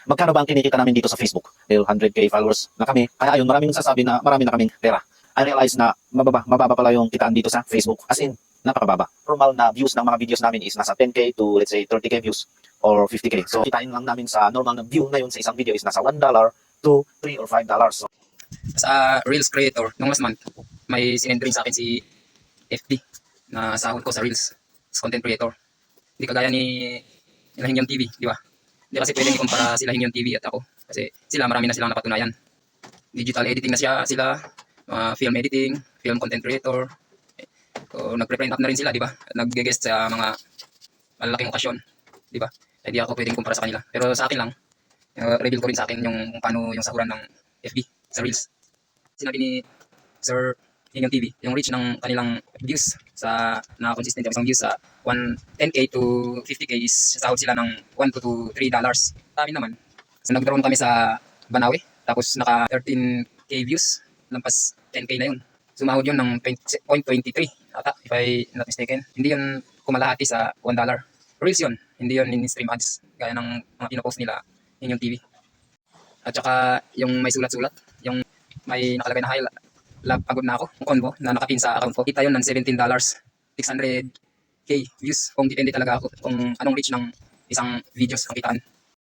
Magkano ba ang kinikita namin dito sa Facebook? Dahil 100k followers na kami. Kaya ayun, maraming nagsasabi na marami na kaming pera. I realize na mababa pala yung kitaan dito sa Facebook. As in, napakababa. Normal na views ng mga videos namin is nasa 10k to let's say 30k views or 50k. So kitain lang namin sa normal na view ngayon sa isang video is nasa $1 to $3 or $5. So, sa Reels creator, nung last month, may sinend rin sa akin si FD na sahod ko sa Reels as content creator. Hindi kagaya ni Hinyon TV, di ba? Hindi kasi pwedeng ikumpara sila Hinyon TV at ako. Kasi sila marami na silang napatunayan. Digital editing na sila, film editing, film content creator. So, nagpre-print up na rin sila, di ba? At nag-guest sa mga malalaking okasyon, di ba? Hindi ako pwedeng kumpara sa kanila. Pero sa akin lang, reveal ko rin sa akin yung kung paano yung sahuran ng FB sa Reels. Sinabi ni Sir Hinyon TV, yung reach ng kanilang views sa na-consistent yung isang views sa 10k to 50k is sahod sila ng $1 to $3. Sa amin naman, so nag-drone kami sa Banawe, tapos naka 13k views, lampas 10k na yun. Sumahod yun ng 0.23 ata, if I not mistaken. Hindi yun kumalahati sa $1. Reels yun, hindi yun in-stream ads, gaya ng mga pinopost nila Hinyon TV. At saka yung may sulat-sulat, yung may nakalagay na pagod na ako, yung convo na nakapin sa account ko. Kita yun ng $17, 600k views. Kung depende talaga ako kung anong reach ng isang videos ang kitaan.